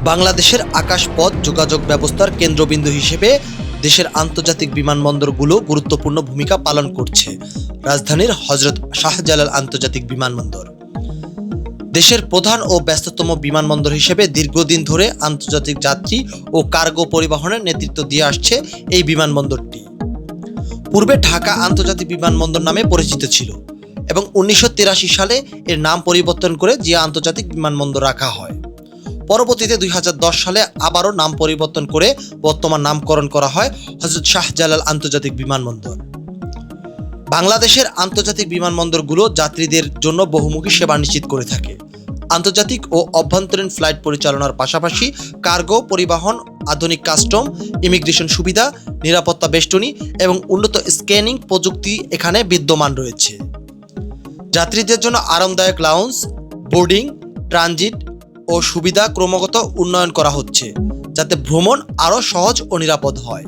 বাংলাদেশের আকাশপথ যোগাযোগ ব্যবস্থার কেন্দ্রবিন্দু হিসেবে দেশের আন্তর্জাতিক বিমানবন্দরগুলো গুরুত্বপূর্ণ ভূমিকা পালন করছে। রাজধানীর হযরত শাহজালাল আন্তর্জাতিক বিমানবন্দর দেশের প্রধান ও ব্যস্ততম বিমানবন্দর হিসেবে দীর্ঘদিন ধরে আন্তর্জাতিক যাত্রী ও কার্গো পরিবহনের নেতৃত্ব দিয়ে আসছে এই বিমানবন্দরটি। পূর্বে ঢাকা আন্তর্জাতিক বিমানবন্দর নামে পরিচিত ছিল এবং 1983 সালে এর নাম পরিবর্তন করে জিয়া আন্তর্জাতিক বিমানবন্দর রাখা হয়। পরবর্তীতে 2010 সালে আবারও নাম পরিবর্তন করে বর্তমান নামকরণ করা হয় হযরত শাহজালাল আন্তর্জাতিক বিমানবন্দর। বাংলাদেশের আন্তর্জাতিক বিমানবন্দরগুলো যাত্রীদের জন্য বহুমুখী সেবা নিশ্চিত করে থাকে। আন্তর্জাতিক ও অভ্যন্তরীণ ফ্লাইট পরিচালনার পাশাপাশি কার্গো পরিবহন, আধুনিক কাস্টম, ইমিগ্রেশন সুবিধা, নিরাপত্তা বেষ্টনী এবং উন্নত স্ক্যানিং প্রযুক্তি এখানে বিদ্যমান রয়েছে। যাত্রীদের জন্য আরামদায়ক লাউঞ্জ, বোর্ডিং, ট্রানজিট ও সুবিধা ক্রমাগত উন্নয়ন করা হচ্ছে, যাতে ভ্রমণ আরও সহজ ও নিরাপদ হয়।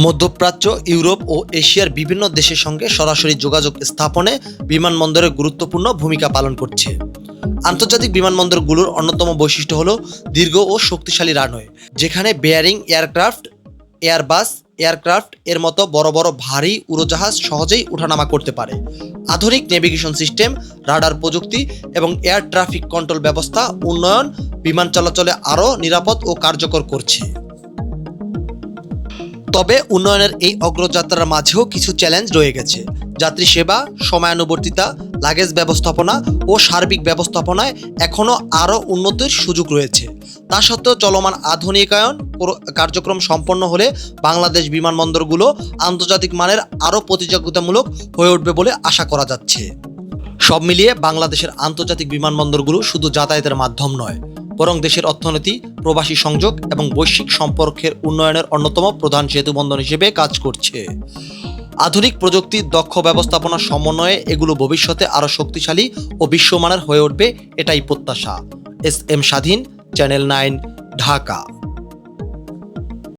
মধ্যপ্রাচ্য, ইউরোপ ও এশিয়ার বিভিন্ন দেশের সঙ্গে সরাসরি যোগাযোগ স্থাপনে বিমানবন্দরের গুরুত্বপূর্ণ ভূমিকা পালন করছে। আন্তর্জাতিক বিমানবন্দরগুলোর অন্যতম বৈশিষ্ট্য হল দীর্ঘ ও শক্তিশালী রানওয়ে, যেখানে বেয়ারিং এয়ারক্রাফট, এয়ারবাস এয়ারক্রাফট এর মতো বড় বড় ভারী উড়োজাহাজ সহজেই ওঠানামা করতে পারে। আধুনিক নেভিগেশন সিস্টেম, রাডার প্রযুক্তি এবং এয়ার ট্রাফিক কন্ট্রোল ব্যবস্থা উন্নয়ন বিমান চলাচলে আরও নিরাপদ ও কার্যকর করছে। তবে উন্নয়নের এই অগ্রযাত্রার মাঝেও কিছু চ্যালেঞ্জ রয়ে গেছে। যাত্রী সেবা, সময়ানুবর্তিতা, লাগেজ ব্যবস্থাপনা ও সার্বিক ব্যবস্থাপনায় এখনও আরও উন্নতির সুযোগ রয়েছে। তা সত্ত্বেও চলমান আধুনিকায়ন কার্যক্রম সম্পন্ন হলে বাংলাদেশ বিমানবন্দরগুলো আন্তর্জাতিক মানের আরও প্রতিযোগিতামূলক হয়ে উঠবে বলে আশা করা যাচ্ছে। সব মিলিয়ে বাংলাদেশের আন্তর্জাতিক বিমানবন্দরগুলো শুধু যাতায়াতের মাধ্যম নয়, বরং দেশের অর্থনীতি, প্রবাসী সংযোগ এবং বৈশ্বিক সম্পর্কের উন্নয়নের অন্যতম প্রধান সেতুবন্ধন হিসেবে কাজ করছে। আধুনিক প্রযুক্তির দক্ষ ব্যবস্থাপনার সমন্বয়ে এগুলো ভবিষ্যতে আরও শক্তিশালী ও বিশ্বমানের হয়ে উঠবে, এটাই প্রত্যাশা। এস এম স্বাধীন, চ্যানেল 9, ঢাকা।